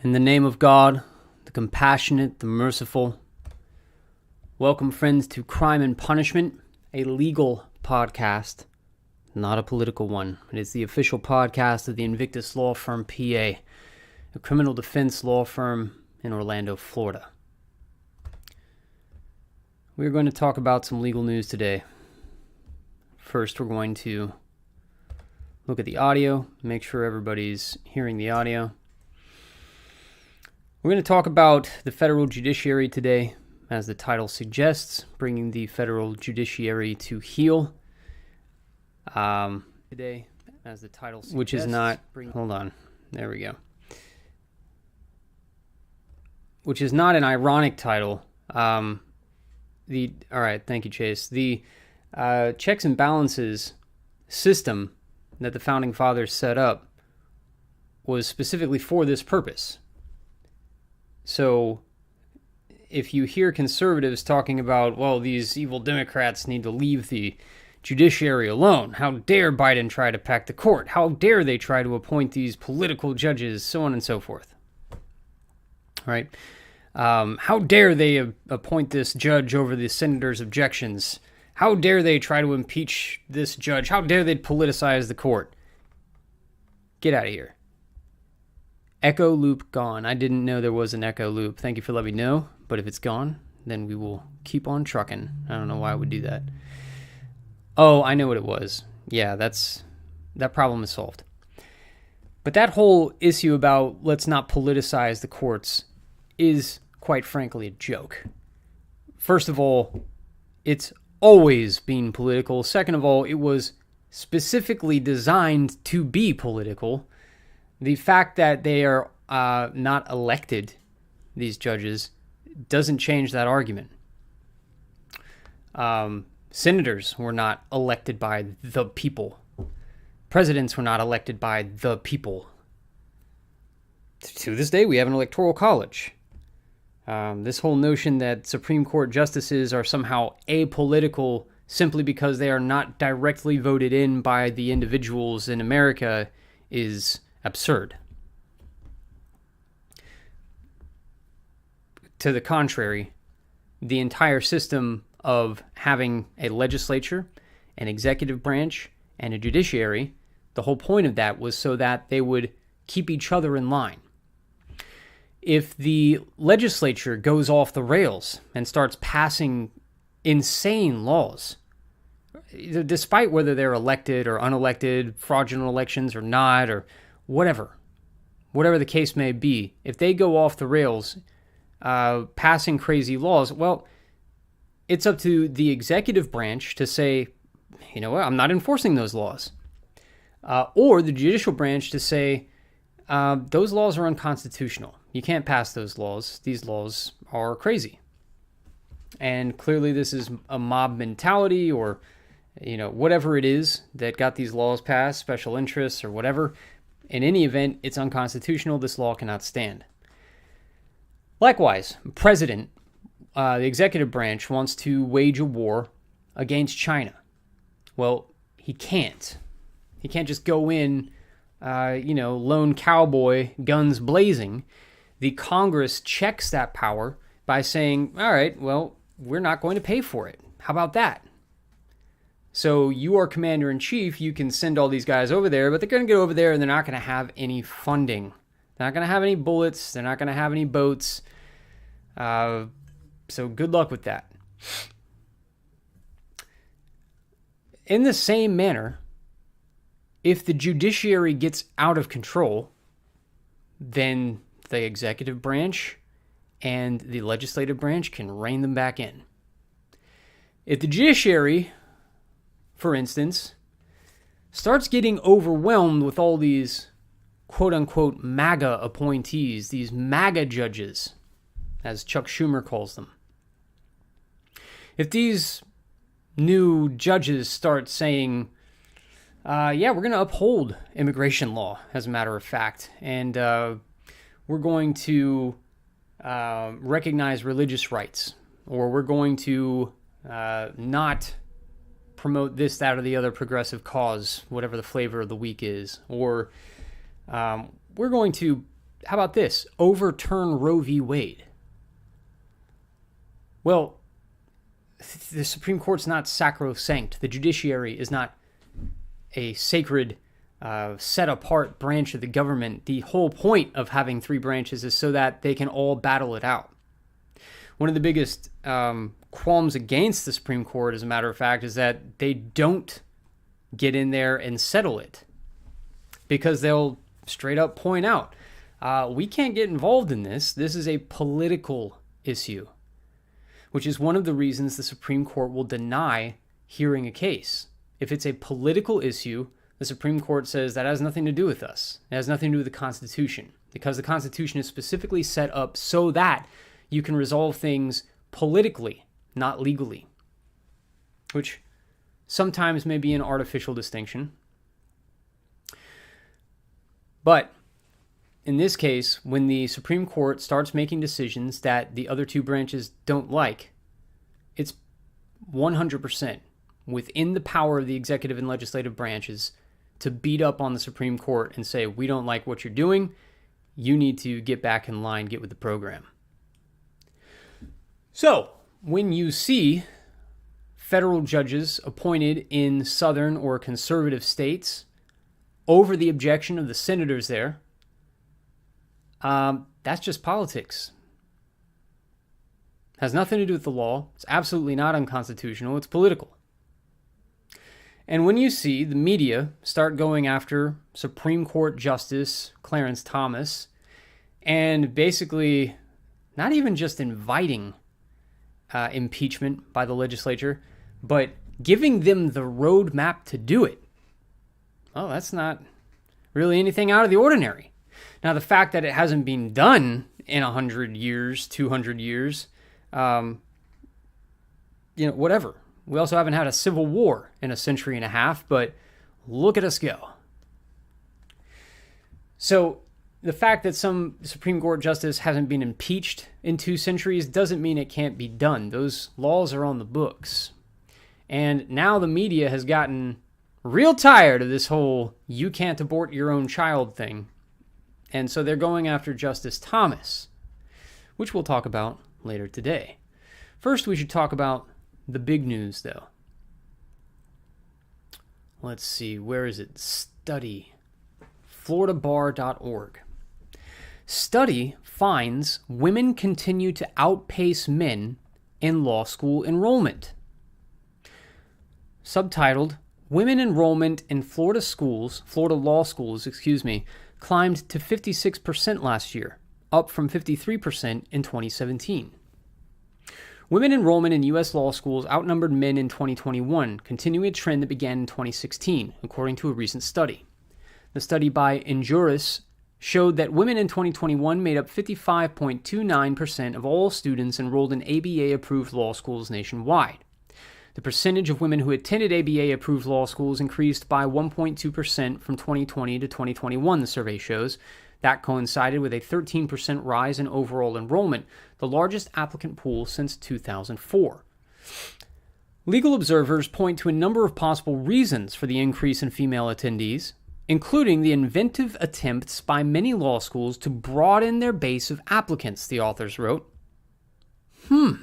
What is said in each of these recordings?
In the name of God, the compassionate, the merciful, welcome, friends, to Crime and Punishment, a legal podcast, not a political one. It is the official podcast of the Invictus Law Firm, PA, a criminal defense law firm in Orlando, Florida. We're going to talk about some legal news today. First, we're going to look at the audio, make sure everybody's hearing the audio. We're going to talk about the federal judiciary today, as the title suggests, bringing the federal judiciary to heel. Today, as the title suggests, which is not, hold on, there we go. Which is not an ironic title. All right, thank you, Chase. The checks and balances system that the Founding Fathers set up was specifically for this purpose. So if you hear conservatives talking about, well, these evil Democrats need to leave the judiciary alone, how dare Biden try to pack the court, how dare they try to appoint these political judges, so on and so forth. All right. How dare they appoint this judge over the senator's objections? How dare they try to impeach this judge? How dare they politicize the court? Get out of here. Echo loop gone. I didn't know there was an echo loop. Thank you for letting me know. But if it's gone, then we will keep on trucking. I don't know why I would do that. Oh, I know what it was. Yeah, that problem is solved. But that whole issue about let's not politicize the courts is, quite frankly, a joke. First of all, it's always been political. Second of all, it was specifically designed to be political. The fact that they are not elected, these judges, doesn't change that argument. Senators were not elected by the people. Presidents were not elected by the people. To this day, we have an electoral college. This whole notion that Supreme Court justices are somehow apolitical simply because they are not directly voted in by the individuals in America is absurd. To the contrary, the entire system of having a legislature, an executive branch, and a judiciary, the whole point of that was so that they would keep each other in line. If the legislature goes off the rails and starts passing insane laws, despite whether they're elected or unelected, fraudulent elections or not, or whatever the case may be, if they go off the rails, passing crazy laws, well, it's up to the executive branch to say, you know what, I'm not enforcing those laws. Or the judicial branch to say, those laws are unconstitutional. You can't pass those laws. These laws are crazy. And clearly this is a mob mentality or, whatever it is that got these laws passed, special interests or whatever. In any event, it's unconstitutional. This law cannot stand. Likewise, president, the executive branch, wants to wage a war against China. Well, he can't. He can't just go in, lone cowboy, guns blazing. The Congress checks that power by saying, all right, well, we're not going to pay for it. How about that? So you are commander-in-chief, you can send all these guys over there, but they're going to get over there and they're not going to have any funding. They're not going to have any bullets. They're not going to have any boats. So good luck with that. In the same manner, if the judiciary gets out of control, then the executive branch and the legislative branch can rein them back in. If the judiciary, for instance, starts getting overwhelmed with all these quote-unquote MAGA appointees, these MAGA judges, as Chuck Schumer calls them. If these new judges start saying, we're going to uphold immigration law, as a matter of fact, and we're going to recognize religious rights, or we're going to not promote this, that, or the other progressive cause, whatever the flavor of the week is, or we're going to how about this? Overturn Roe v. Wade. Well, the Supreme Court's not sacrosanct. The judiciary is not a sacred, set-apart branch of the government. The whole point of having three branches is so that they can all battle it out. One of the biggest qualms against the Supreme Court, as a matter of fact, is that they don't get in there and settle it, because they'll straight up point out, we can't get involved in this. This is a political issue, which is one of the reasons the Supreme Court will deny hearing a case. If it's a political issue, the Supreme Court says that has nothing to do with us. It has nothing to do with the Constitution, because the Constitution is specifically set up so that you can resolve things politically, not legally, which sometimes may be an artificial distinction. But in this case, when the Supreme Court starts making decisions that the other two branches don't like, it's 100% within the power of the executive and legislative branches to beat up on the Supreme Court and say, we don't like what you're doing. You need to get back in line, get with the program. So, when you see federal judges appointed in southern or conservative states over the objection of the senators there, that's just politics. Has nothing to do with the law. It's absolutely not unconstitutional. It's political. And when you see the media start going after Supreme Court Justice Clarence Thomas and basically not even just inviting impeachment by the legislature, but giving them the roadmap to do it, well, that's not really anything out of the ordinary. Now, the fact that it hasn't been done in 100 years, 200 years, whatever. We also haven't had a civil war in a century and a half, but look at us go. So the fact that some Supreme Court justice hasn't been impeached in 2 centuries doesn't mean it can't be done. Those laws are on the books. And now the media has gotten real tired of this whole you can't abort your own child thing. And so they're going after Justice Thomas, which we'll talk about later today. First, we should talk about the big news, though. Let's see, where is it? Study. FloridaBar.org. Study finds women continue to outpace men in law school enrollment. Subtitled, Women Enrollment in Florida law schools, climbed to 56% last year, up from 53% in 2017. Women enrollment in U.S. law schools outnumbered men in 2021, continuing a trend that began in 2016, according to a recent study. The study by Injuris showed that women in 2021 made up 55.29% of all students enrolled in ABA-approved law schools nationwide. The percentage of women who attended ABA-approved law schools increased by 1.2% from 2020 to 2021, the survey shows. That coincided with a 13% rise in overall enrollment, the largest applicant pool since 2004. Legal observers point to a number of possible reasons for the increase in female attendees, including the inventive attempts by many law schools to broaden their base of applicants, the authors wrote. The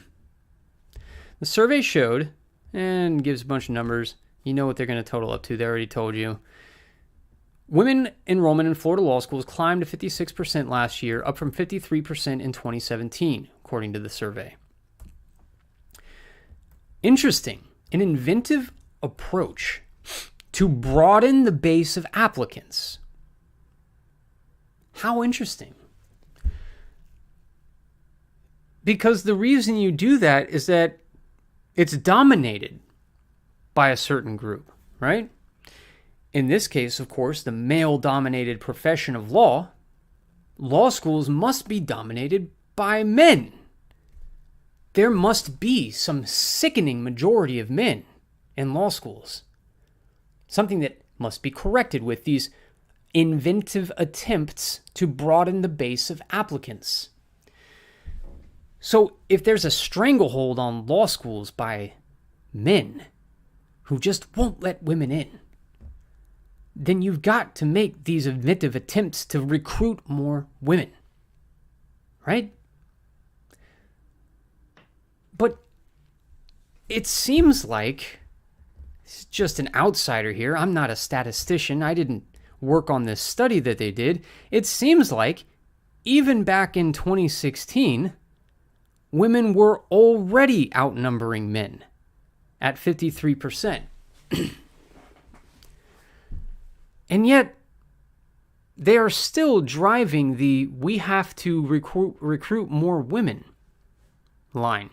survey showed, and gives a bunch of numbers, you know what they're going to total up to, they already told you. Women enrollment in Florida law schools climbed to 56% last year, up from 53% in 2017, according to the survey. Interesting. An inventive approach to broaden the base of applicants. How interesting. Because the reason you do that is that it's dominated by a certain group, right? In this case, of course, the male-dominated profession of law schools must be dominated by men. There must be some sickening majority of men in law schools. Something that must be corrected with these inventive attempts to broaden the base of applicants. So if there's a stranglehold on law schools by men who just won't let women in, then you've got to make these inventive attempts to recruit more women, right? But it seems like, it's just an outsider here, I'm not a statistician, I didn't work on this study that they did, it seems like even back in 2016, women were already outnumbering men at 53%. And yet, they are still driving the "we have to recruit more women" line.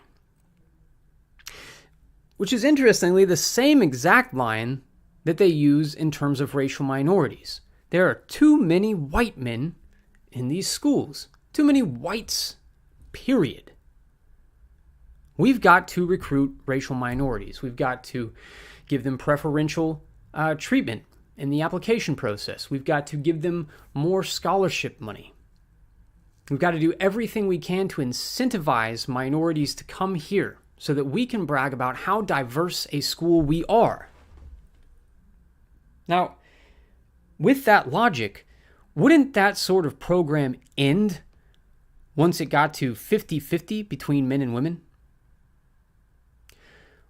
Which is interestingly the same exact line that they use in terms of racial minorities. There are too many white men in these schools. Too many whites, period. We've got to recruit racial minorities. We've got to give them preferential treatment in the application process. We've got to give them more scholarship money. We've got to do everything we can to incentivize minorities to come here so that we can brag about how diverse a school we are. Now, with that logic, wouldn't that sort of program end once it got to 50-50 between men and women?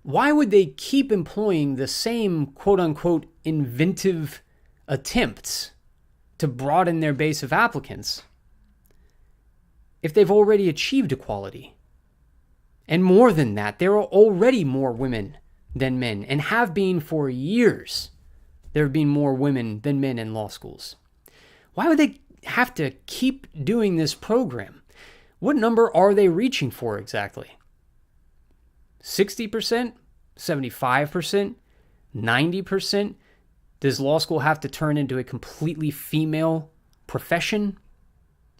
Why would they keep employing the same quote-unquote inventive attempts to broaden their base of applicants if they've already achieved equality? And more than that, there are already more women than men, and have been for years. There have been more women than men in law schools. Why would they have to keep doing this program? What number are they reaching for exactly? 60%? 75%? 90%? Does law school have to turn into a completely female profession?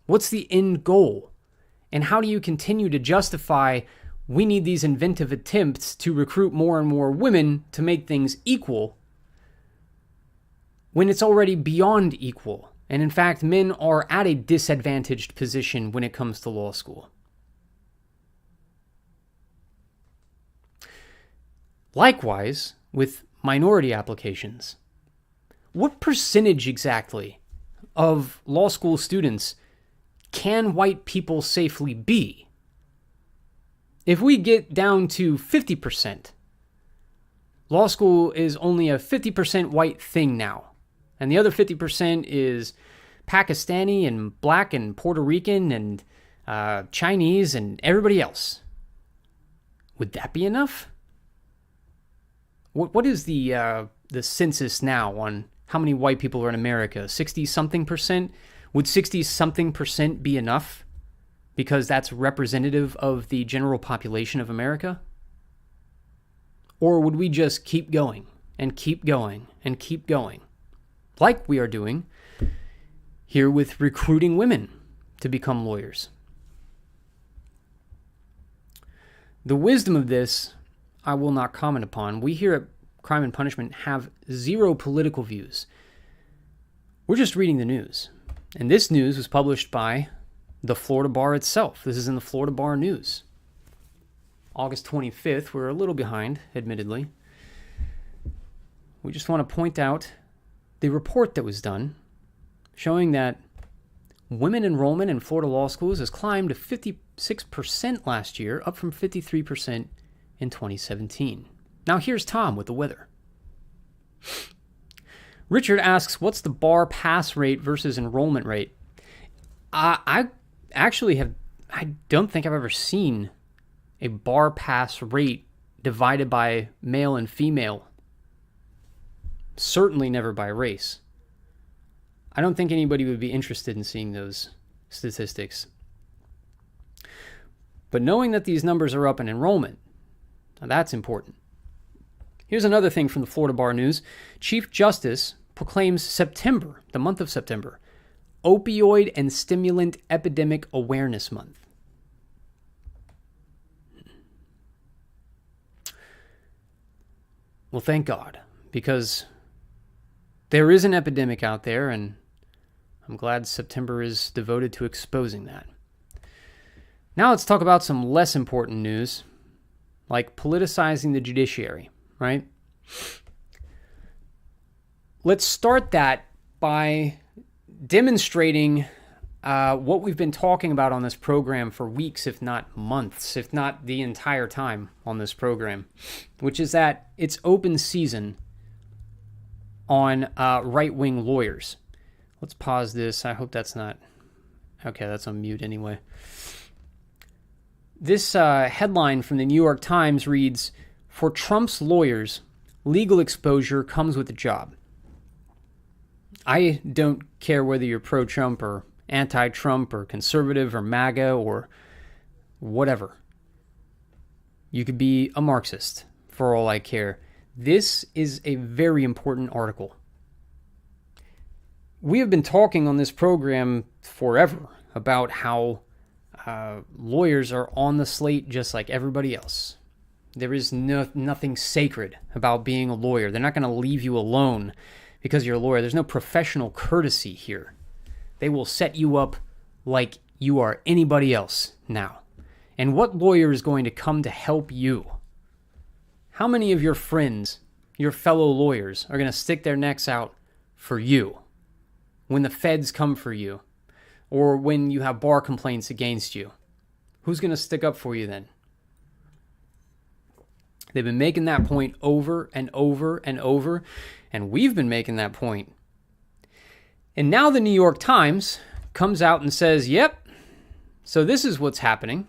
What's the end goal? And how do you continue to justify we need these inventive attempts to recruit more and more women to make things equal when it's already beyond equal? And in fact, men are at a disadvantaged position when it comes to law school. Likewise, with minority applications, what percentage exactly of law school students can white people safely be? If we get down to 50%, law school is only a 50% white thing now. And the other 50% is Pakistani and black and Puerto Rican and Chinese and everybody else. Would that be enough? What is the census now on how many white people are in America? 60-something%? Would 60-something% be enough? Because that's representative of the general population of America? Or would we just keep going and keep going and keep going, like we are doing here with recruiting women to become lawyers? The wisdom of this I will not comment upon. We here at Crime and Punishment have zero political views. We're just reading the news. And this news was published by the Florida Bar itself. This is in the Florida Bar News. August 25th. We're a little behind, admittedly. We just want to point out the report that was done showing that women enrollment in Florida law schools has climbed to 56% last year, up from 53% in 2017. Now here's Tom with the weather. Richard asks, what's the bar pass rate versus enrollment rate? I don't think I've ever seen a bar pass rate divided by male and female. Certainly never by race. I don't think anybody would be interested in seeing those statistics. But knowing that these numbers are up in enrollment, now that's important. Here's another thing from the Florida Bar News. Chief Justice proclaims September, the month of September, Opioid and Stimulant Epidemic Awareness Month. Well, thank God, because there is an epidemic out there, and I'm glad September is devoted to exposing that. Now let's talk about some less important news, like politicizing the judiciary, right? let's start that by demonstrating what we've been talking about on this program for weeks, if not months, if not the entire time on this program, which is that it's open season on right-wing lawyers. Let's pause this. I hope that's not... Okay, that's on mute anyway. This headline from the New York Times reads, "For Trump's lawyers, legal exposure comes with the job." I don't care whether you're pro-Trump or anti-Trump or conservative or MAGA or whatever. You could be a Marxist for all I care. This is a very important article. We have been talking on this program forever about how lawyers are on the slate just like everybody else. There is nothing sacred about being a lawyer. They're not going to leave you alone because you're a lawyer. There's no professional courtesy here. They will set you up like you are anybody else now. And what lawyer is going to come to help you? How many of your friends, your fellow lawyers, are going to stick their necks out for you when the feds come for you or when you have bar complaints against you? Who's going to stick up for you then? They've been making that point over and over and over, and we've been making that point. And now the New York Times comes out and says, yep, so this is what's happening.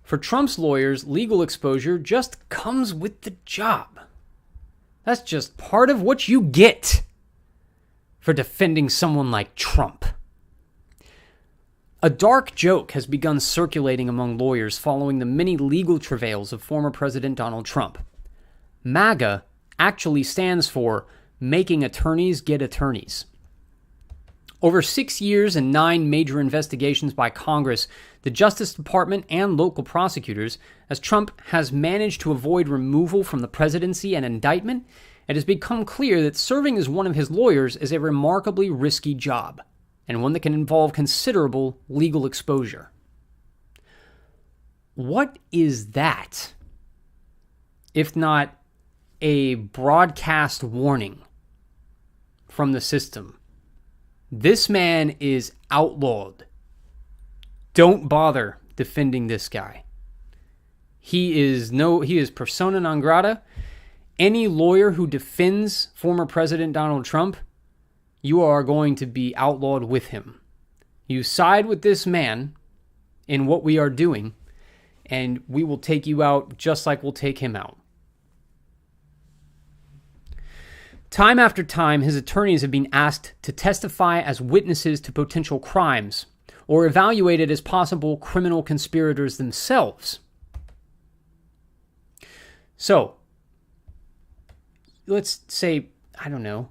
For Trump's lawyers, legal exposure just comes with the job. That's just part of what you get for defending someone like Trump. A dark joke has begun circulating among lawyers following the many legal travails of former President Donald Trump. MAGA actually stands for Making Attorneys Get Attorneys. Over 6 years and 9 major investigations by Congress, the Justice Department, and local prosecutors, as Trump has managed to avoid removal from the presidency and indictment, it has become clear that serving as one of his lawyers is a remarkably risky job, and one that can involve considerable legal exposure. What is that, if not a broadcast warning from the system? This man is outlawed. Don't bother defending this guy. He is persona non grata. Any lawyer who defends former President Donald Trump, you are going to be outlawed with him. You side with this man in what we are doing, and we will take you out just like we'll take him out. Time after time, his attorneys have been asked to testify as witnesses to potential crimes or evaluated as possible criminal conspirators themselves. So, let's say, 100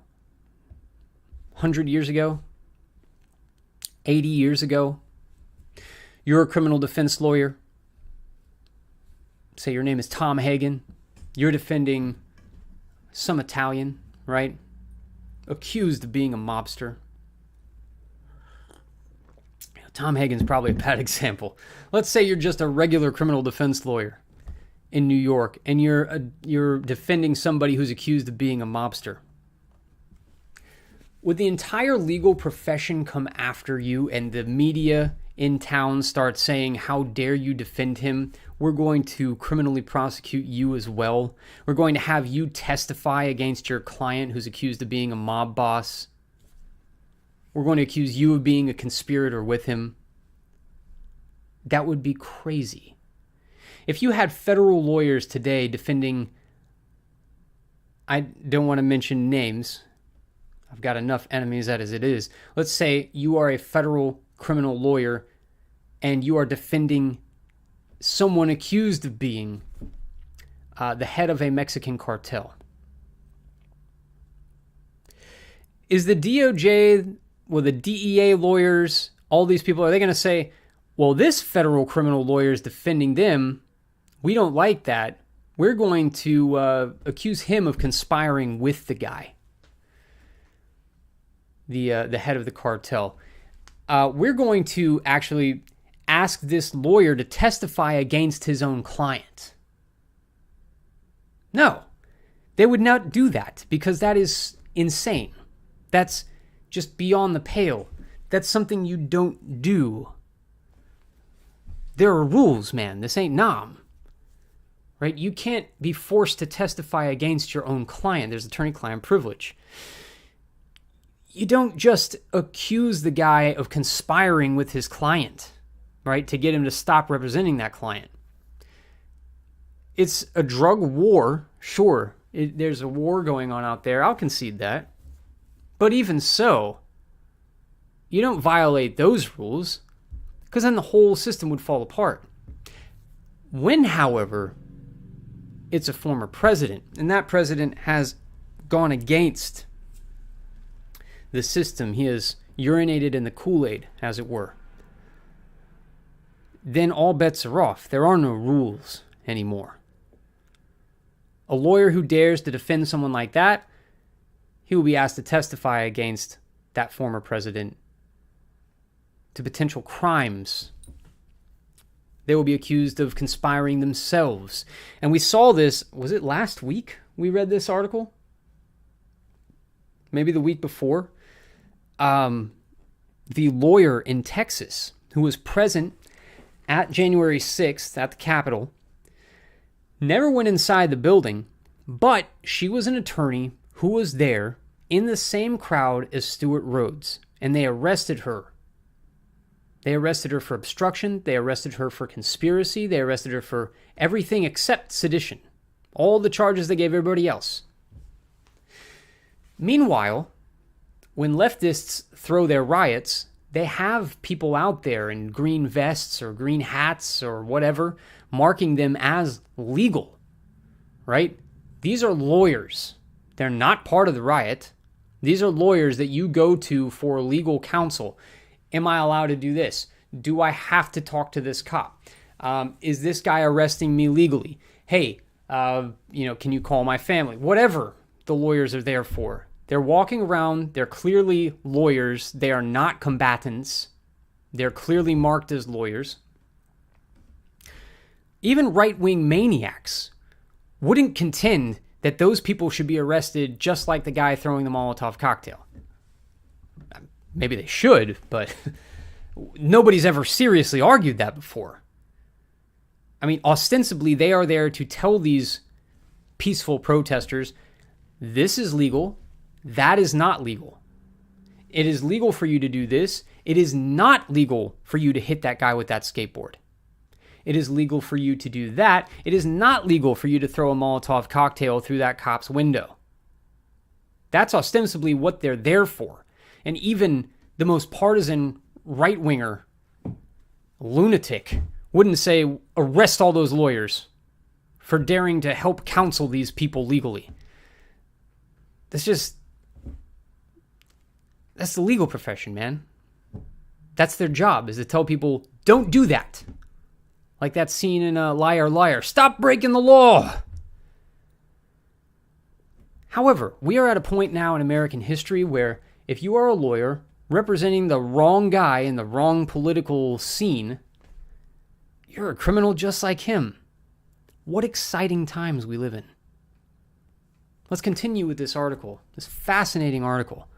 years ago, 80 years ago, you're a criminal defense lawyer. Say your name is Tom Hagen. You're defending some Italian, right? Accused of being a mobster. Tom Hagen's probably a bad example. Let's say you're just a regular criminal defense lawyer in New York, and you're defending somebody who's accused of being a mobster. Would the entire legal profession come after you and the media in town start saying, how dare you defend him? We're going to criminally prosecute you as well. We're going to have you testify against your client who's accused of being a mob boss. We're going to accuse you of being a conspirator with him. That would be crazy. If you had federal lawyers today defending, I don't want to mention names, I've got enough enemies as it is. Let's say you are a federal criminal lawyer and you are defending someone accused of being the head of a Mexican cartel. Is the DOJ, the DEA lawyers, all these people, are they going to say, well, this federal criminal lawyer is defending them. We don't like that. We're going to accuse him of conspiring with the guy, the head of the cartel. We're going to actually ask this lawyer to testify against his own client. No. They would not do that because that is insane. That's just beyond the pale. That's something you don't do. There are rules, man. This ain't Nam. Right? You can't be forced to testify against your own client. There's attorney-client privilege. You don't just accuse the guy of conspiring with his client, right, to get him to stop representing that client. It's a drug war, sure. There's a war going on out there. I'll concede that. But even so, you don't violate those rules, because then the whole system would fall apart. When, however, it's a former president, and that president has gone against the system, he has urinated in the Kool-Aid, as it were, then all bets are off. There are no rules anymore. A lawyer who dares to defend someone like that, he will be asked to testify against that former president to potential crimes. They will be accused of conspiring themselves. And we saw this, was it last week we read this article? Maybe the week before. The lawyer in Texas who was present at January 6th at the Capitol never went inside the building, but she was an attorney who was there in the same crowd as Stewart Rhodes, and they arrested her. They arrested her for obstruction, they arrested her for conspiracy, they arrested her for everything except sedition. All the charges they gave everybody else. Meanwhile, when leftists throw their riots, they have people out there in green vests or green hats or whatever, marking them as legal, right? These are lawyers. They're not part of the riot. These are lawyers that you go to for legal counsel. Am I allowed to do this? Do I have to talk to this cop? Is this guy arresting me legally? Hey, can you call my family? Whatever the lawyers are there for. They're walking around. They're clearly lawyers. They are not combatants. They're clearly marked as lawyers. Even right-wing maniacs wouldn't contend that those people should be arrested just like the guy throwing the Molotov cocktail. Maybe they should, but nobody's ever seriously argued that before. I mean, ostensibly, they are there to tell these peaceful protesters, this is legal, that is not legal. It is legal for you to do this. It is not legal for you to hit that guy with that skateboard. It is legal for you to do that. It is not legal for you to throw a Molotov cocktail through that cop's window. That's ostensibly what they're there for. And even the most partisan right-winger lunatic wouldn't say, arrest all those lawyers for daring to help counsel these people legally. That's the legal profession, man. That's their job, is to tell people, don't do that. Like that scene in Liar, Liar. Stop breaking the law. However, we are at a point now in American history where if you are a lawyer representing the wrong guy in the wrong political scene, you're a criminal just like him. What exciting times we live in. Let's continue with this article, this fascinating article.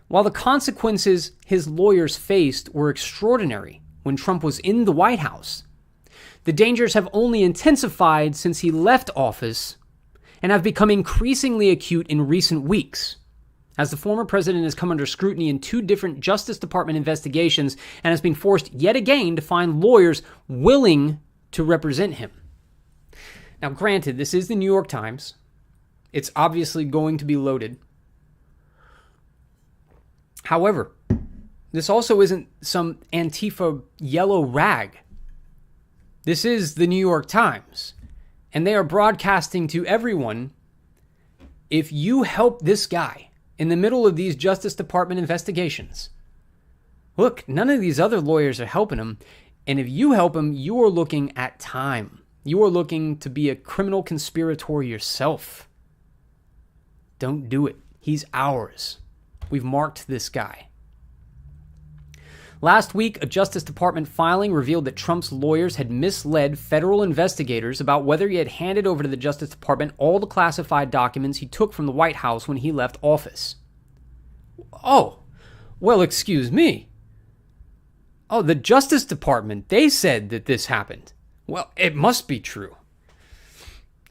While the consequences his lawyers faced were extraordinary when Trump was in the White House, the dangers have only intensified since he left office and have become increasingly acute in recent weeks, as the former president has come under scrutiny in 2 different Justice Department investigations and has been forced yet again to find lawyers willing to represent him. Now, granted, this is the New York Times. It's obviously going to be loaded. However, this also isn't some Antifa yellow rag. This is the New York Times, and they are broadcasting to everyone, if you help this guy in the middle of these Justice Department investigations, look, none of these other lawyers are helping him, and if you help him, you are looking at time. You are looking to be a criminal conspirator yourself. Don't do it. He's ours. We've marked this guy. Last week, a Justice Department filing revealed that Trump's lawyers had misled federal investigators about whether he had handed over to the Justice Department all the classified documents he took from the White House when he left office. Oh, well, excuse me. Oh, the Justice Department, they said that this happened. Well, it must be true.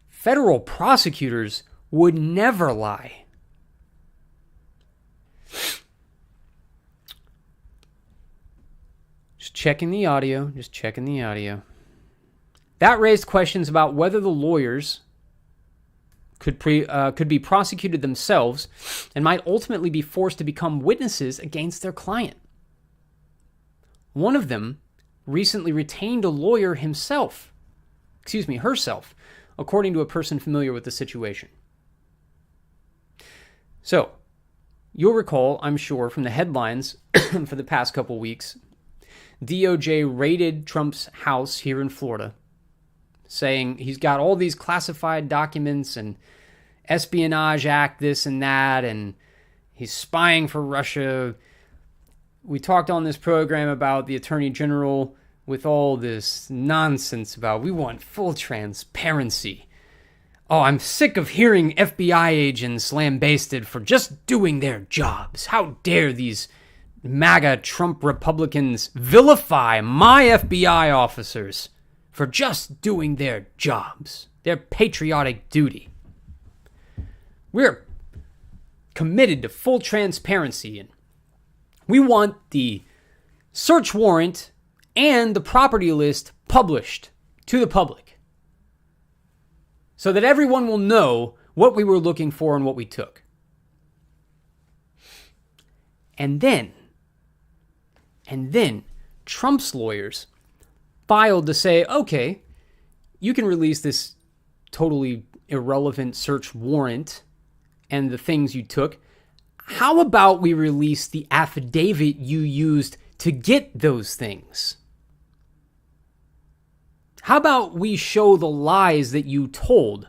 Federal prosecutors would never lie. Just checking the audio. That raised questions about whether the lawyers could be prosecuted themselves and might ultimately be forced to become witnesses against their client. One of them recently retained a lawyer herself, according to a person familiar with the situation. So, you'll recall, I'm sure, from the headlines for the past couple weeks, DOJ raided Trump's house here in Florida, saying he's got all these classified documents and Espionage Act, this and that, and he's spying for Russia. We talked on this program about the Attorney General with all this nonsense about we want full transparency. Oh, I'm sick of hearing FBI agents lambasted for just doing their jobs. How dare these MAGA Trump Republicans vilify my FBI officers for just doing their jobs, their patriotic duty. We're committed to full transparency, and we want the search warrant and the property list published to the public so that everyone will know what we were looking for and what we took. And then Trump's lawyers filed to say, okay, you can release this totally irrelevant search warrant and the things you took. How about we release the affidavit you used to get those things? How about we show the lies that you told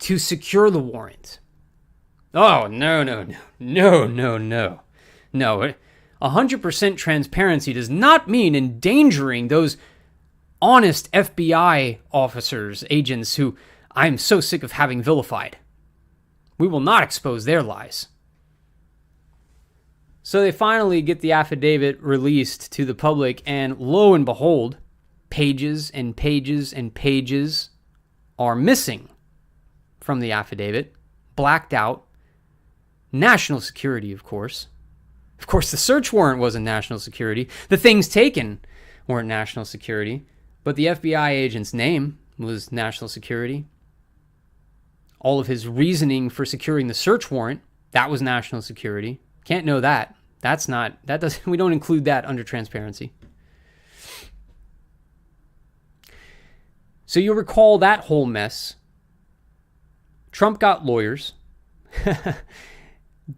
to secure the warrant? Oh, no. 100% transparency does not mean endangering those honest FBI officers, agents who I'm so sick of having vilified. We will not expose their lies. So they finally get the affidavit released to the public, and lo and behold, pages and pages and pages are missing from the affidavit, blacked out. National security, of course. Of course, the search warrant wasn't national security. The things taken weren't national security, but the FBI agent's name was national security. All of his reasoning for securing the search warrant, that was national security. Can't know that. We don't include that under transparency. So you'll recall that whole mess. Trump got lawyers.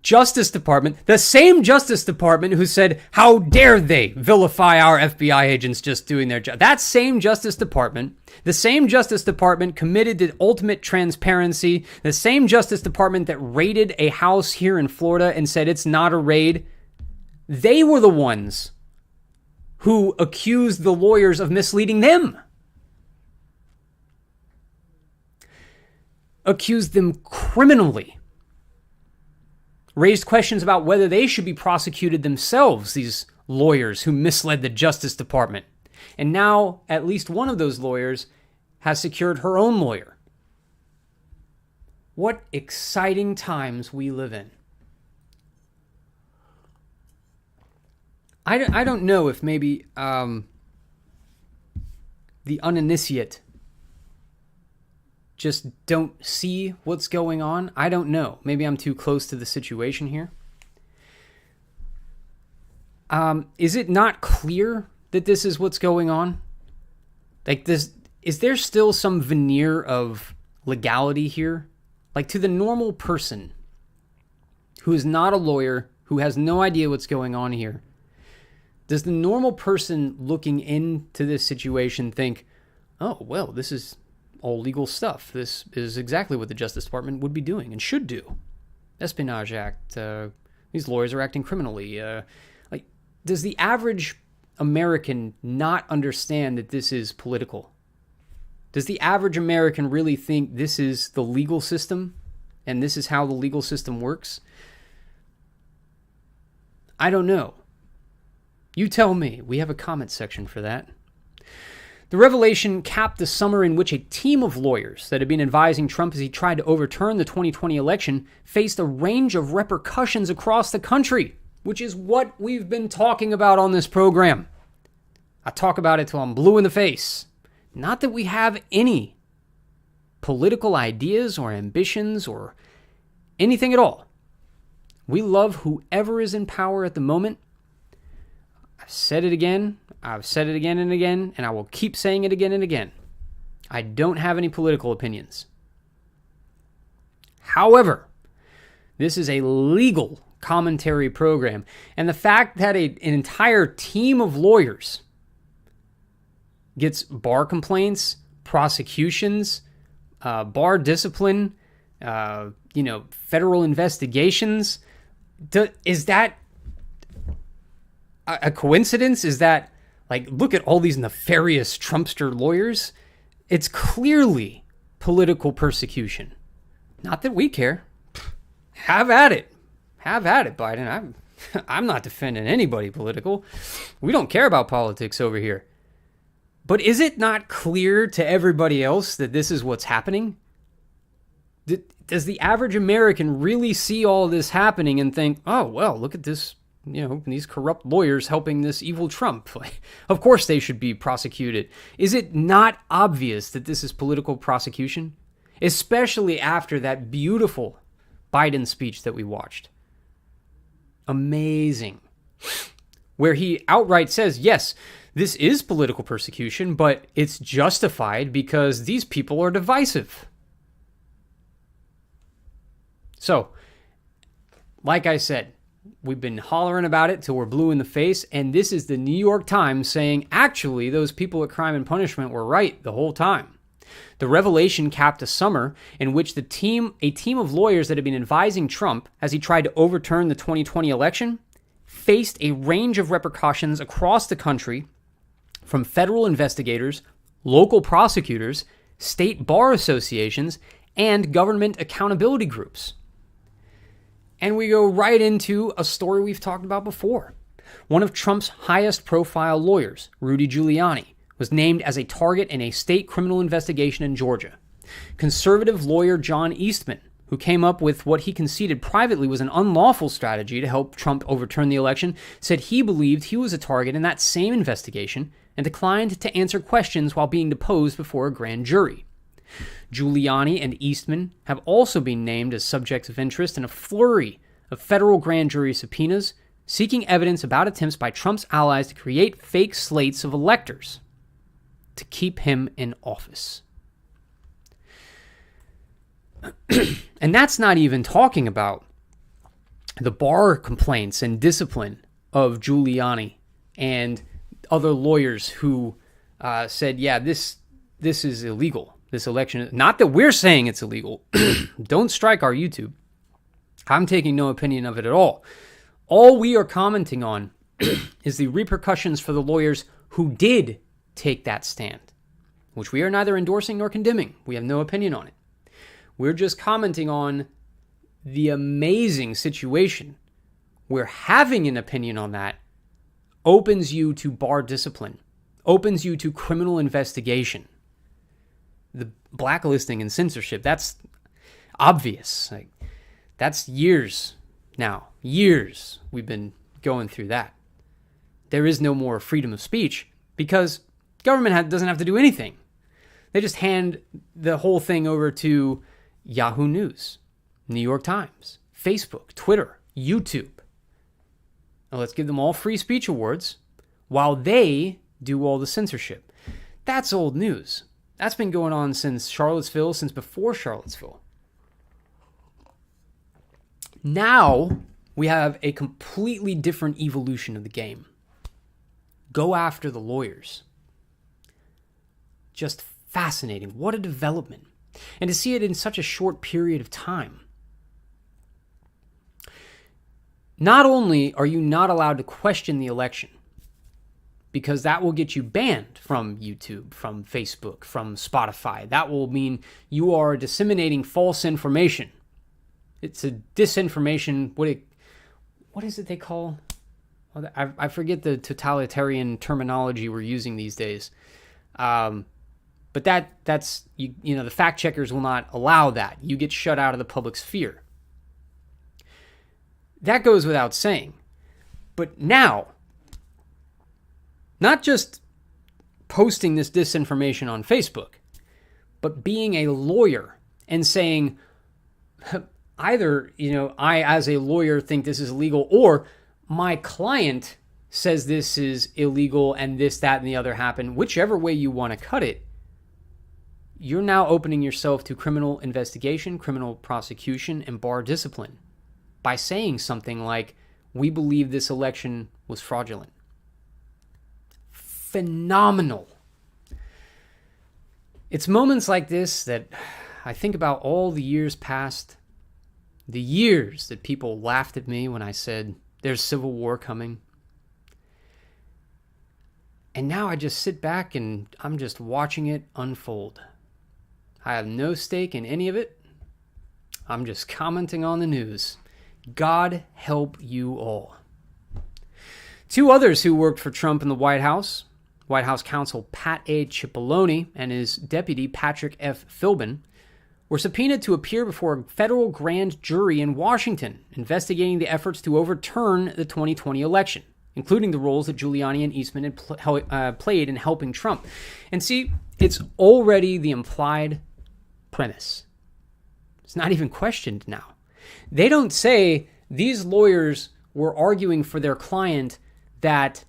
Justice Department, the same Justice Department who said, how dare they vilify our FBI agents just doing their job. That same Justice Department, the same Justice Department committed to ultimate transparency, the same Justice Department that raided a house here in Florida and said it's not a raid, they were the ones who accused the lawyers of misleading them. Accused them criminally. Raised questions about whether they should be prosecuted themselves, these lawyers who misled the Justice Department. And now, at least one of those lawyers has secured her own lawyer. What exciting times we live in. I don't know if maybe the uninitiate just don't see what's going on. I don't know. Maybe I'm too close to the situation here. Is it not clear that this is what's going on? Like this, is there still some veneer of legality here? Like to the normal person who is not a lawyer, who has no idea what's going on here, does the normal person looking into this situation think, oh, well, this is all legal stuff. This is exactly what the Justice Department would be doing and should do. Espionage Act. These lawyers are acting criminally. Does the average American not understand that this is political? Does the average American really think this is the legal system and this is how the legal system works? I don't know. You tell me. We have a comment section for that. The revelation capped the summer in which a team of lawyers that had been advising Trump as he tried to overturn the 2020 election faced a range of repercussions across the country, which is what we've been talking about on this program. I talk about it till I'm blue in the face. Not that we have any political ideas or ambitions or anything at all. We love whoever is in power at the moment. I've said it again. I've said it again and again, and I will keep saying it again and again. I don't have any political opinions. However, this is a legal commentary program, and the fact that an entire team of lawyers gets bar complaints, prosecutions, bar discipline, federal investigations, is that a coincidence? Is that, look at all these nefarious Trumpster lawyers? It's clearly political persecution. Not that we care. Have at it. Have at it, Biden. I'm not defending anybody political. We don't care about politics over here. But is it not clear to everybody else that this is what's happening? Does the average American really see all this happening and think, oh, well, look at this, these corrupt lawyers helping this evil Trump? Of course they should be prosecuted. Is it not obvious that this is political prosecution? Especially after that beautiful Biden speech that we watched. Amazing. Where he outright says, yes, this is political persecution, but it's justified because these people are divisive. So, like I said, we've been hollering about it till we're blue in the face, and this is the New York Times saying, actually, those people at Crime and Punishment were right the whole time. The revelation capped a summer in which a team of lawyers that had been advising Trump as he tried to overturn the 2020 election faced a range of repercussions across the country from federal investigators, local prosecutors, state bar associations, and government accountability groups. And we go right into a story we've talked about before. One of Trump's highest profile lawyers, Rudy Giuliani, was named as a target in a state criminal investigation in Georgia. Conservative lawyer John Eastman, who came up with what he conceded privately was an unlawful strategy to help Trump overturn the election, said he believed he was a target in that same investigation and declined to answer questions while being deposed before a grand jury. Giuliani and Eastman have also been named as subjects of interest in a flurry of federal grand jury subpoenas seeking evidence about attempts by Trump's allies to create fake slates of electors to keep him in office. And that's not even talking about the bar complaints and discipline of Giuliani and other lawyers who said, yeah, this is illegal. This election, not that we're saying it's illegal. Don't strike our YouTube. I'm taking no opinion of it at all. All we are commenting on is the repercussions for the lawyers who did take that stand, which we are neither endorsing nor condemning. We have no opinion on it. We're just commenting on the amazing situation where having an opinion on that opens you to bar discipline, opens you to criminal investigation. The blacklisting and censorship, that's obvious. That's years now. Years we've been going through that. There is no more freedom of speech because government doesn't have to do anything. They just hand the whole thing over to Yahoo News, New York Times, Facebook, Twitter, YouTube. Now let's give them all free speech awards while they do all the censorship. That's old news. That's been going on since Charlottesville, since before Charlottesville. Now we have a completely different evolution of the game. Go after the lawyers. Just fascinating. What a development. And to see it in such a short period of time. not only are you not allowed to question the election, because that will get you banned from YouTube, from Facebook, from Spotify. That will mean you are disseminating false information. It's a disinformation. What is it they call? I forget the totalitarian terminology we're using these days. But that's the fact checkers will not allow that. You get shut out of the public sphere. That goes without saying. But now, not just posting this disinformation on Facebook, but being a lawyer and saying, either, I as a lawyer think this is illegal, or my client says this is illegal and this, that, and the other happened. Whichever way you want to cut it, you're now opening yourself to criminal investigation, criminal prosecution, and bar discipline by saying something like, we believe this election was fraudulent. Phenomenal. It's moments like this that I think about all the years past, the years that people laughed at me when I said, there's civil war coming. And now I just sit back and I'm just watching it unfold. I have no stake in any of it. I'm just commenting on the news. God help you all. Two others who worked for Trump in the White House counsel Pat A. Cipollone and his deputy Patrick F. Philbin, were subpoenaed to appear before a federal grand jury in Washington, investigating the efforts to overturn the 2020 election, including the roles that Giuliani and Eastman had played in helping Trump. And see, it's already the implied premise. It's not even questioned now. They don't say these lawyers were arguing for their client that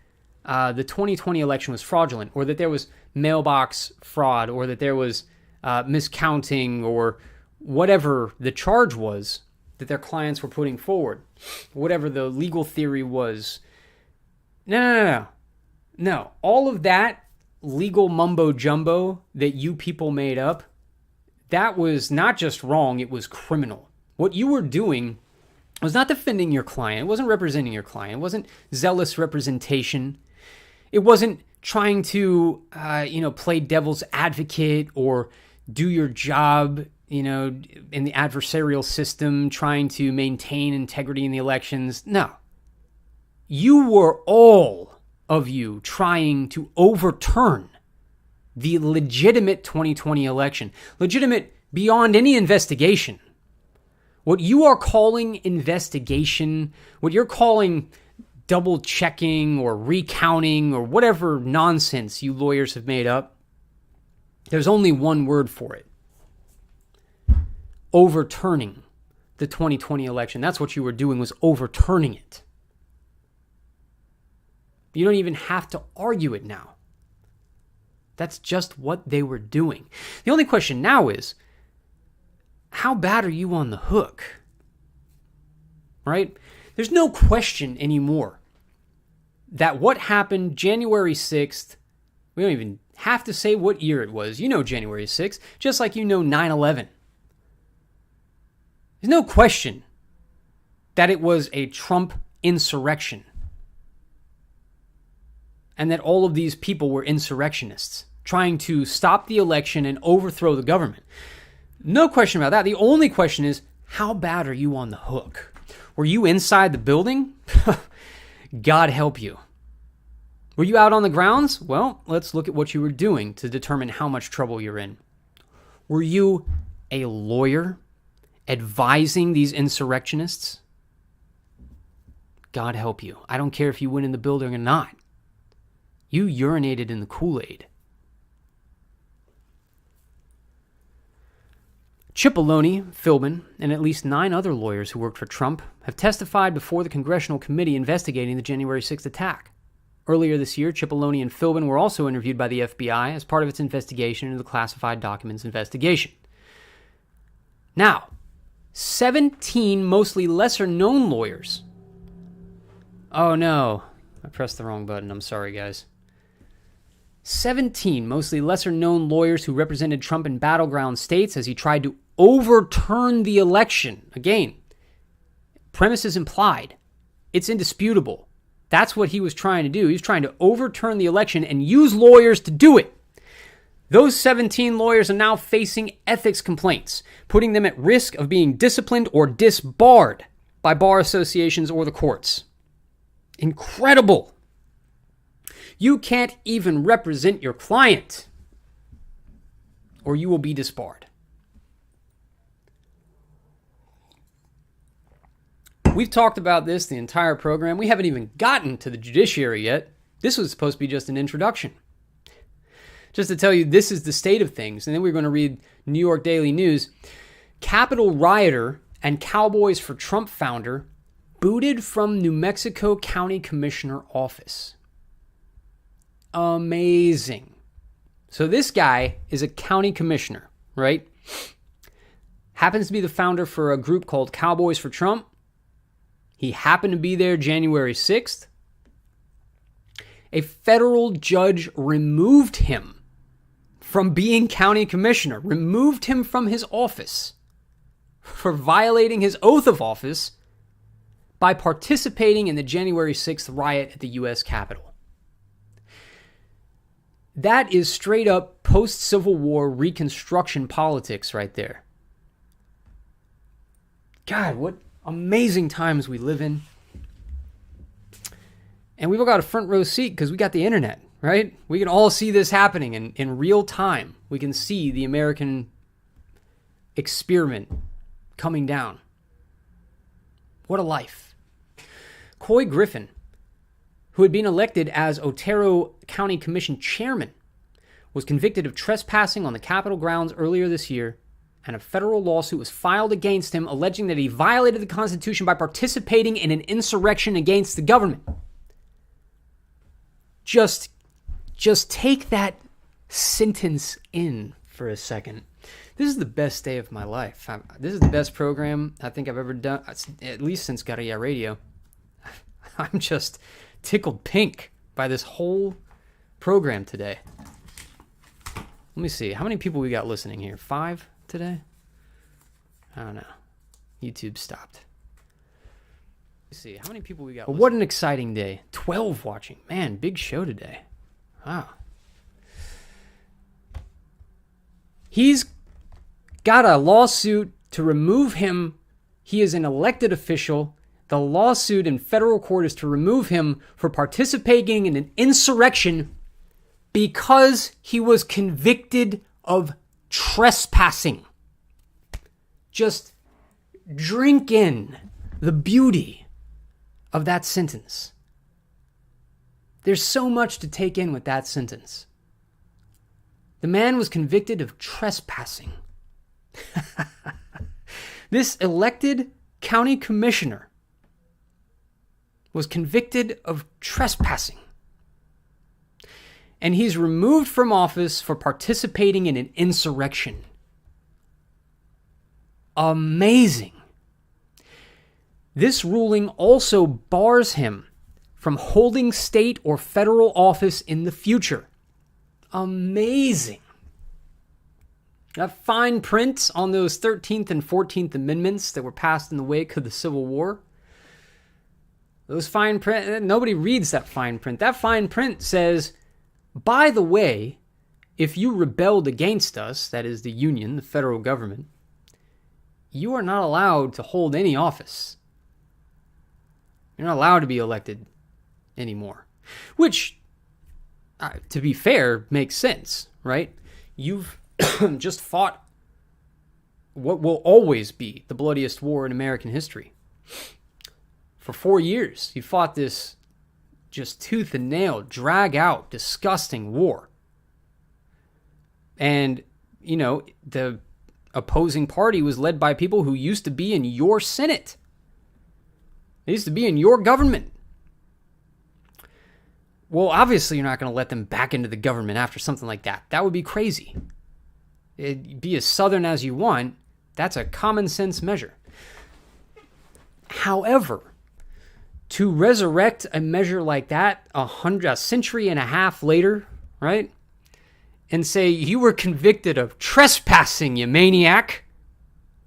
the 2020 election was fraudulent, or that there was mailbox fraud, or that there was miscounting, or whatever the charge was that their clients were putting forward, whatever the legal theory was. No. All of that legal mumbo jumbo that you people made up, that was not just wrong, it was criminal. What you were doing was not defending your client. It wasn't representing your client. It wasn't zealous representation. It wasn't trying to, play devil's advocate or do your job, in the adversarial system, trying to maintain integrity in the elections. No. You were, all of you, trying to overturn the legitimate 2020 election. Legitimate beyond any investigation. What you are calling investigation, what you're calling double checking or recounting or whatever nonsense you lawyers have made up, there's only one word for it. Overturning the 2020 election. That's what you were doing, was overturning it. You don't even have to argue it now. That's just what they were doing. The only question now is, how bad are you on the hook? Right? There's no question anymore that what happened January 6th, we don't even have to say what year it was. You know January 6th, just like you know 9/11. There's no question that it was a Trump insurrection and that all of these people were insurrectionists trying to stop the election and overthrow the government. No question about that. The only question is, how bad are you on the hook? Were you inside the building? God help you. Were you out on the grounds? Well, let's look at what you were doing to determine how much trouble you're in. Were you a lawyer advising these insurrectionists? God help you. I don't care if you went in the building or not. You urinated in the Kool-Aid. Cipollone, Philbin, and at least 9 other lawyers who worked for Trump have testified before the congressional committee investigating the January 6th attack. Earlier this year, Cipollone and Philbin were also interviewed by the FBI as part of its investigation into the classified documents investigation. Now, 17 mostly lesser-known lawyers. Oh no, I pressed the wrong button. I'm sorry, guys. 17 mostly lesser-known lawyers who represented Trump in battleground states as he tried to overturn the election. Again, premise is implied. It's indisputable. That's what he was trying to do. He was trying to overturn the election and use lawyers to do it. Those 17 lawyers are now facing ethics complaints, putting them at risk of being disciplined or disbarred by bar associations or the courts. Incredible. You can't even represent your client, or you will be disbarred. We've talked about this the entire program. We haven't even gotten to the judiciary yet. This was supposed to be just an introduction. Just to tell you, this is the state of things. And then we're going to read New York Daily News. Capitol rioter and Cowboys for Trump founder booted from New Mexico County Commissioner office. Amazing. So this guy is a county commissioner, right? Happens to be the founder for a group called Cowboys for Trump. He happened to be there January 6th. A federal judge removed him from being county commissioner, removed him from his office for violating his oath of office by participating in the January 6th riot at the U.S. Capitol. That is straight up post-Civil War Reconstruction politics right there. God, what amazing times we live in. And we've all got a front row seat because we got the internet, right? We can all see this happening in real time. We can see the American experiment coming down. What a life. Coy Griffin, who had been elected as Otero County Commission chairman, was convicted of trespassing on the Capitol grounds earlier this year, and a federal lawsuit was filed against him alleging that he violated the Constitution by participating in an insurrection against the government. Just take that sentence in for a second. This is the best day of my life. This is the best program I think I've ever done, at least since Guerrilla Radio. I'm just tickled pink by this whole program today. Let me see. How many people we got listening here? 5 today? I don't know. YouTube stopped. Let's see. How many people we got listening? What an exciting day. 12 watching. Man, big show today. Wow. He's got a lawsuit to remove him. He is an elected official. The lawsuit in federal court is to remove him for participating in an insurrection because he was convicted of trespassing. Just drink in the beauty of that sentence. There's so much to take in with that sentence. The man was convicted of trespassing. This elected county commissioner was convicted of trespassing. And he's removed from office for participating in an insurrection. Amazing. This ruling also bars him from holding state or federal office in the future. Amazing. That fine print on those 13th and 14th Amendments that were passed in the wake of the Civil War. Those fine print, nobody reads that fine print. That fine print says, by the way, if you rebelled against us, that is the Union, the federal government, you are not allowed to hold any office. You're not allowed to be elected anymore. Which, to be fair, makes sense, right? You've just fought what will always be the bloodiest war in American history. For 4 years, you fought this just tooth and nail, drag out, disgusting war. And, you know, the opposing party was led by people who used to be in your Senate. They used to be in your government. Well, obviously you're not going to let them back into the government after something like that. That would be crazy. It'd be as Southern as you want. That's a common sense measure. However, to resurrect a measure like that a century and a half later, right? And say, you were convicted of trespassing, you maniac,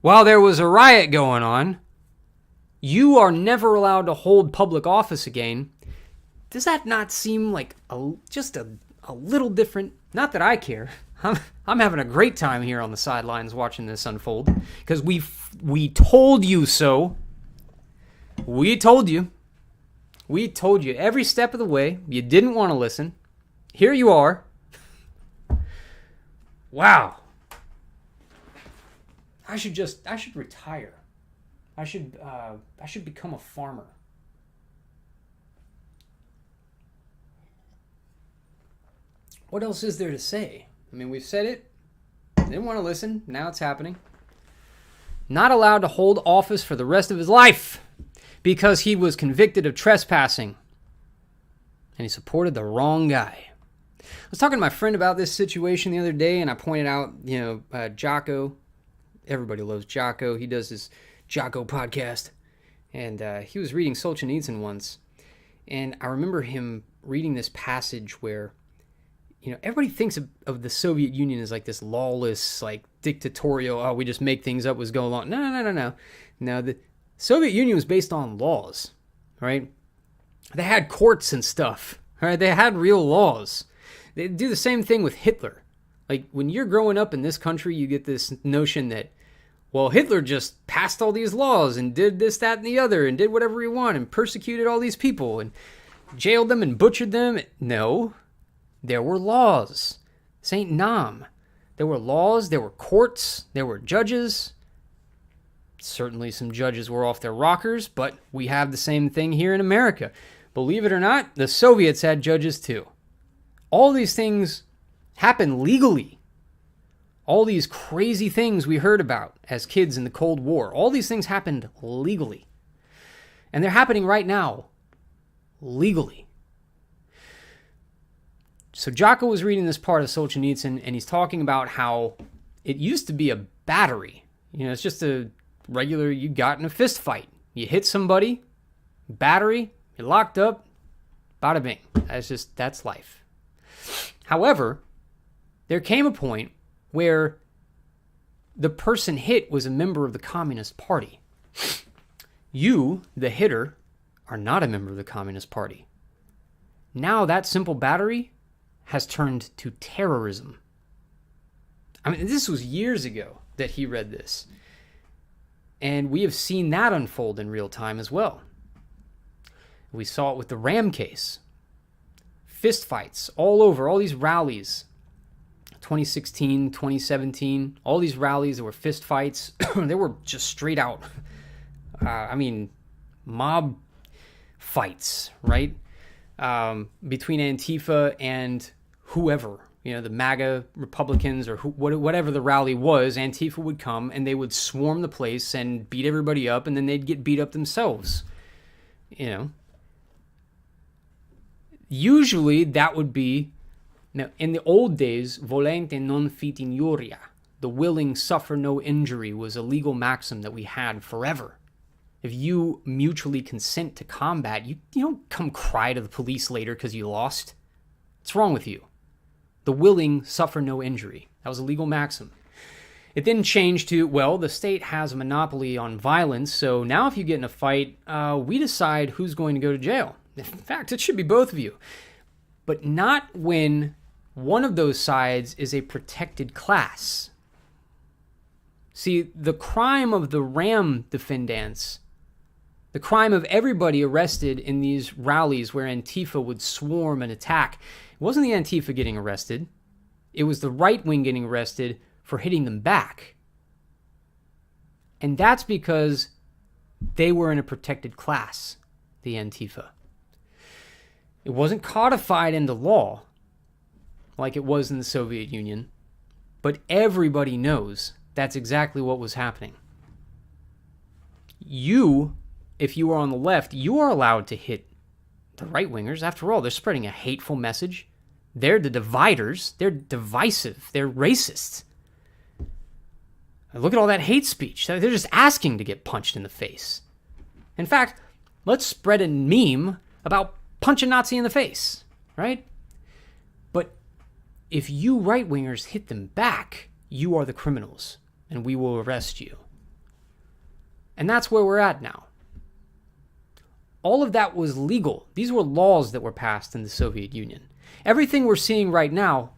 while there was a riot going on. You are never allowed to hold public office again. Does that not seem like just a little different? Not that I care. I'm having a great time here on the sidelines watching this unfold because we told you so. We told you. We told you every step of the way. You didn't want to listen. Here you are. Wow. I should retire. I should become a farmer. What else is there to say? I mean, we've said it. Didn't want to listen. Now it's happening. Not allowed to hold office for the rest of his life because he was convicted of trespassing. And he supported the wrong guy. I was talking to my friend about this situation the other day, and I pointed out, Jocko. Everybody loves Jocko. He does his Jocko podcast. And he was reading Solzhenitsyn once. And I remember him reading this passage where, everybody thinks of the Soviet Union as like this lawless, like dictatorial, we just make things up as go along. No. No, the Soviet Union was based on laws, right? They had courts and stuff, right? They had real laws. They do the same thing with Hitler. Like, when you're growing up in this country, you get this notion that, well, Hitler just passed all these laws and did this, that, and the other, and did whatever he wanted, and persecuted all these people, and jailed them and butchered them. No. There were laws. Saint Nam. There were laws, there were courts, there were judges. Certainly some judges were off their rockers, but we have the same thing here in America. Believe it or not, the Soviets had judges too. All these things happen legally. All these crazy things we heard about as kids in the Cold War, all these things happened legally. And they're happening right now, legally. So Jocko was reading this part of Solzhenitsyn, and he's talking about how it used to be a battery. It's just a regular, you got in a fist fight. You hit somebody, battery, you're locked up, bada bing. That's life. However, there came a point where the person hit was a member of the Communist Party. You, the hitter, are not a member of the Communist Party. Now that simple battery has turned to terrorism. I mean, this was years ago that he read this. And we have seen that unfold in real time as well. We saw it with the Ram case. Fist fights all over, all these rallies. 2016, 2017, all these rallies, there were fist fights. They were just straight out, mob fights, right? Between Antifa and whoever, the MAGA Republicans or whatever the rally was. Antifa would come and they would swarm the place and beat everybody up, and then they'd get beat up themselves. Usually that would be, in the old days, volente non fit injuria, the willing suffer no injury, was a legal maxim that we had forever. If you mutually consent to combat, you don't come cry to the police later because you lost. What's wrong with you? The willing suffer no injury. That was a legal maxim. It then changed to, well, the state has a monopoly on violence, so now if you get in a fight, we decide who's going to go to jail. In fact, it should be both of you. But not when one of those sides is a protected class. See, the crime of the Ram defendants, the crime of everybody arrested in these rallies where Antifa would swarm and attack, it wasn't the Antifa getting arrested. It was the right wing getting arrested for hitting them back. And that's because they were in a protected class, the Antifa. It wasn't codified into law like it was in the Soviet Union, but everybody knows that's exactly what was happening. You, if you are on the left, you are allowed to hit the right-wingers. After all, they're spreading a hateful message. They're the dividers. They're divisive. They're racist. Look at all that hate speech. They're just asking to get punched in the face. In fact, let's spread a meme about punch a Nazi in the face, right? But if you right-wingers hit them back, you are the criminals, and we will arrest you. And that's where we're at now. all of that was legal. These were laws that were passed in the Soviet Union. Everything we're seeing right now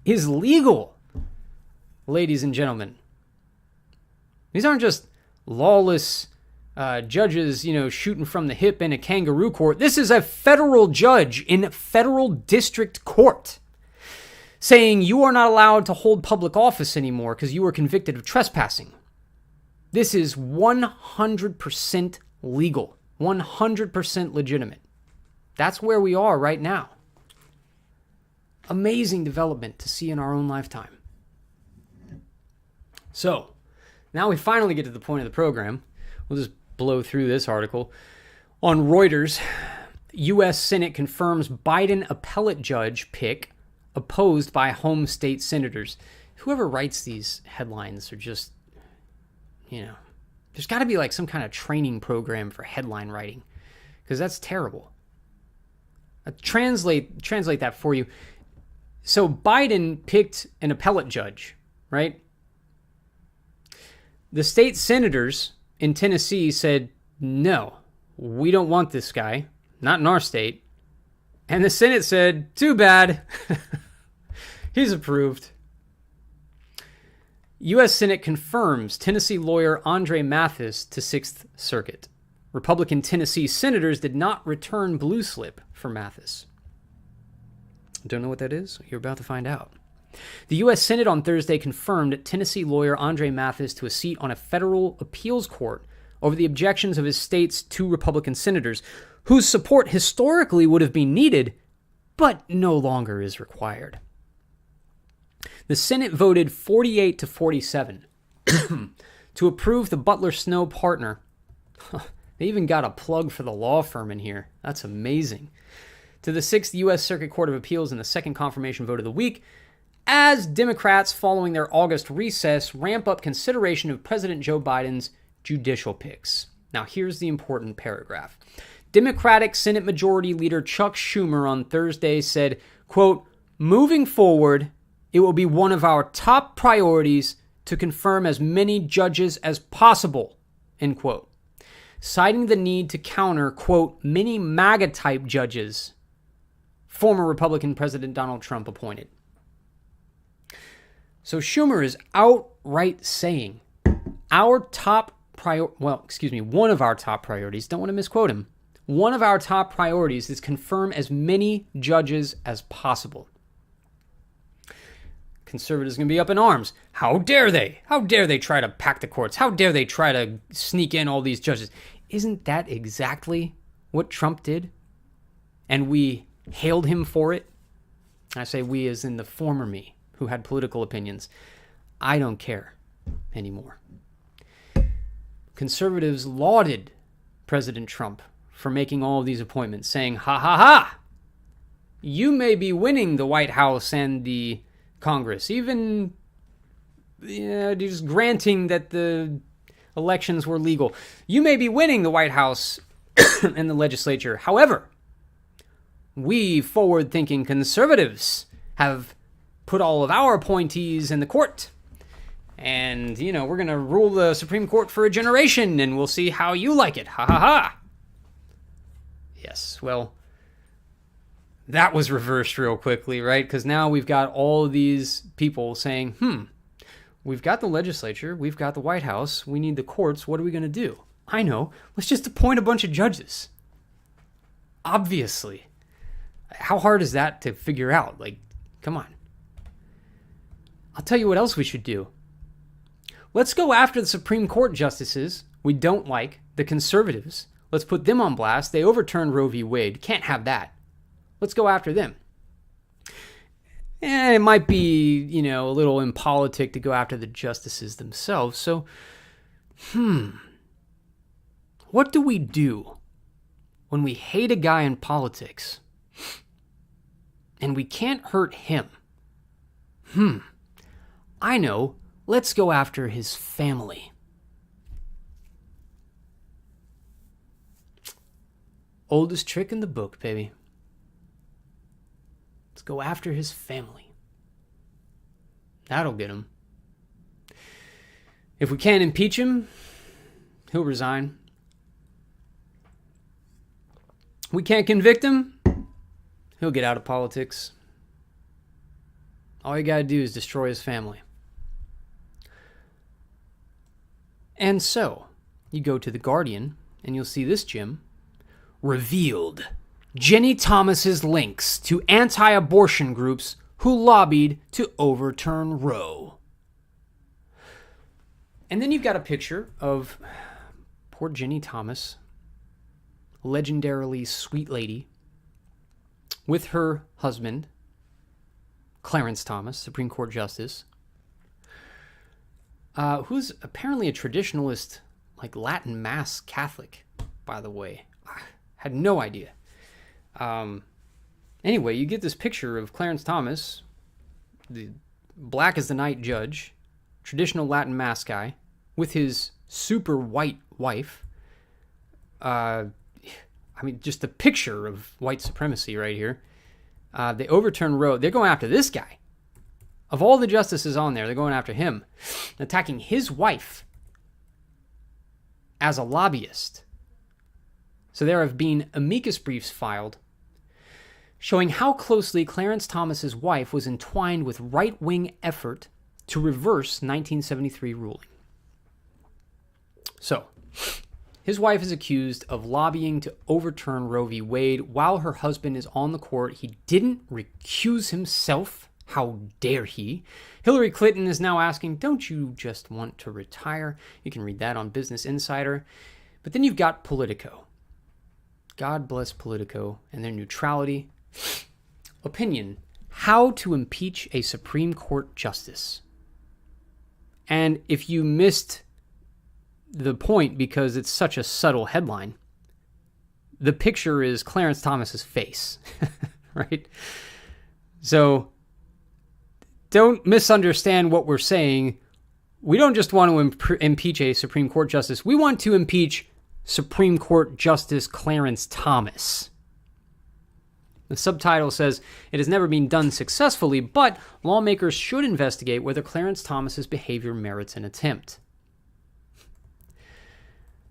is legal, ladies and gentlemen. These aren't just lawless judges, shooting from the hip in a kangaroo court. This is a federal judge in federal district court saying you are not allowed to hold public office anymore because you were convicted of trespassing. This is 100% legal, 100% legitimate. That's where we are right now. Amazing development to see in our own lifetime. So, now we finally get to the point of the program. We'll just blow through this article. On Reuters, U.S. Senate confirms Biden appellate judge pick opposed by home state senators. Whoever writes these headlines are just, there's got to be like some kind of training program for headline writing, because that's terrible. Translate that for you. So Biden picked an appellate judge, right? The state senators in Tennessee said, no, we don't want this guy, not in our state. And the Senate said, too bad. He's approved. U.S. Senate confirms Tennessee lawyer Andre Mathis to 6th Circuit. Republican Tennessee senators did not return blue slip for Mathis. Don't know what that is? You're about to find out. The U.S. Senate on Thursday confirmed Tennessee lawyer Andre Mathis to a seat on a federal appeals court over the objections of his state's 2 Republican senators, whose support historically would have been needed, but no longer is required. The Senate voted 48 to 47 to approve the Butler-Snow partner. They even got a plug for the law firm in here. That's amazing. To the 6th U.S. Circuit Court of Appeals in the second confirmation vote of the week, as Democrats, following their August recess, ramp up consideration of President Joe Biden's judicial picks. Now, here's the important paragraph. Democratic Senate Majority Leader Chuck Schumer on Thursday said, quote, moving forward, it will be one of our top priorities to confirm as many judges as possible, end quote, citing the need to counter, quote, many MAGA-type judges former Republican President Donald Trump appointed. So Schumer is outright saying one of our top priorities, don't want to misquote him, one of our top priorities is confirm as many judges as possible. Conservatives are going to be up in arms. How dare they? How dare they try to pack the courts? How dare they try to sneak in all these judges? Isn't that exactly what Trump did? And we hailed him for it? I say we as in the former me, who had political opinions. I don't care anymore. Conservatives lauded President Trump for making all of these appointments, saying, ha ha ha, you may be winning the White House and the Congress, even just granting that the elections were legal. You may be winning the White House and the legislature. However, we forward-thinking conservatives have put all of our appointees in the court. And, we're going to rule the Supreme Court for a generation, and we'll see how you like it. Ha ha ha. Yes, well, that was reversed real quickly, right? Because now we've got all of these people saying, we've got the legislature, we've got the White House, we need the courts, what are we going to do? I know, let's just appoint a bunch of judges. Obviously. How hard is that to figure out? Like, come on. I'll tell you what else we should do. Let's go after the Supreme Court justices we don't like, the conservatives. Let's put them on blast. They overturned Roe v. Wade. Can't have that. Let's go after them. And it might be, a little impolitic to go after the justices themselves. So, what do we do when we hate a guy in politics and we can't hurt him? I know. Let's go after his family. Oldest trick in the book, baby. Let's go after his family. That'll get him. If we can't impeach him, he'll resign. We can't convict him. He'll get out of politics. All you gotta do is destroy his family. And so, you go to The Guardian, and you'll see this, Jim. Revealed. Jenny Thomas's links to anti-abortion groups who lobbied to overturn Roe. And then you've got a picture of poor Jenny Thomas, legendarily sweet lady, with her husband, Clarence Thomas, Supreme Court Justice, who's apparently a traditionalist, like Latin Mass Catholic, by the way. I had no idea. Anyway, you get this picture of Clarence Thomas, the black as the night judge, traditional Latin Mass guy, with his super white wife. Just the picture of white supremacy right here. They overturned Roe. They're going after this guy. Of all the justices on there, they're going after him, attacking his wife as a lobbyist. So there have been amicus briefs filed showing how closely Clarence Thomas's wife was entwined with right-wing effort to reverse 1973 ruling. So, his wife is accused of lobbying to overturn Roe v. Wade while her husband is on the court. He didn't recuse himself. How dare he? Hillary Clinton is now asking, don't you just want to retire? You can read that on Business Insider. But then you've got Politico. God bless Politico and their neutrality. Opinion: how to impeach a Supreme Court justice. And if you missed the point because it's such a subtle headline, the picture is Clarence Thomas's face, right? So don't misunderstand what we're saying. We don't just want to impeach a Supreme Court justice. We want to impeach Supreme Court Justice Clarence Thomas. The subtitle says, it has never been done successfully, but lawmakers should investigate whether Clarence Thomas's behavior merits an attempt.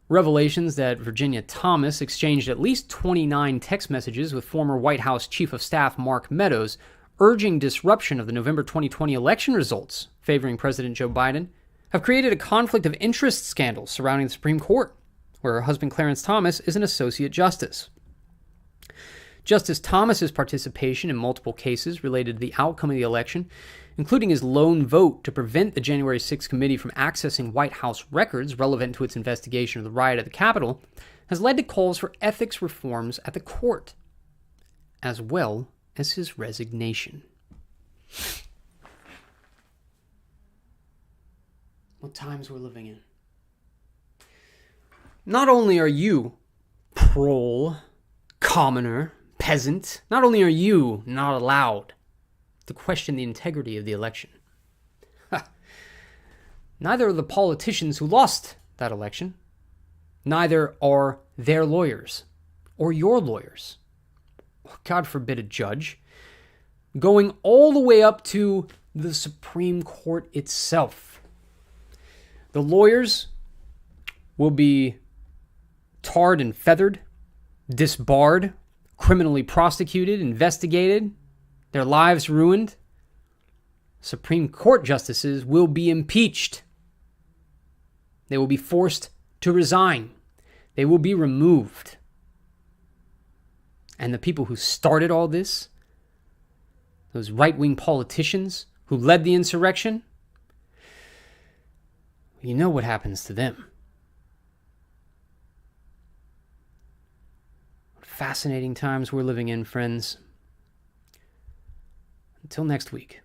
Revelations that Virginia Thomas exchanged at least 29 text messages with former White House Chief of Staff Mark Meadows, urging disruption of the November 2020 election results favoring President Joe Biden, have created a conflict of interest scandal surrounding the Supreme Court, where her husband Clarence Thomas is an associate justice. Justice Thomas's participation in multiple cases related to the outcome of the election, including his lone vote to prevent the January 6th committee from accessing White House records relevant to its investigation of the riot at the Capitol, has led to calls for ethics reforms at the court, as well as his resignation. What times we're living in. Not only are you, prole, commoner, peasant, not only are you not allowed to question the integrity of the election, neither are the politicians who lost that election. Neither are their lawyers or your lawyers. God forbid a judge. Going all the way up to the Supreme Court itself. The lawyers will be tarred and feathered, disbarred, criminally prosecuted, investigated, their lives ruined. Supreme Court justices will be impeached. They will be forced to resign. They will be removed. And the people who started all this, those right-wing politicians who led the insurrection, you know what happens to them. Fascinating times we're living in, friends. Until next week.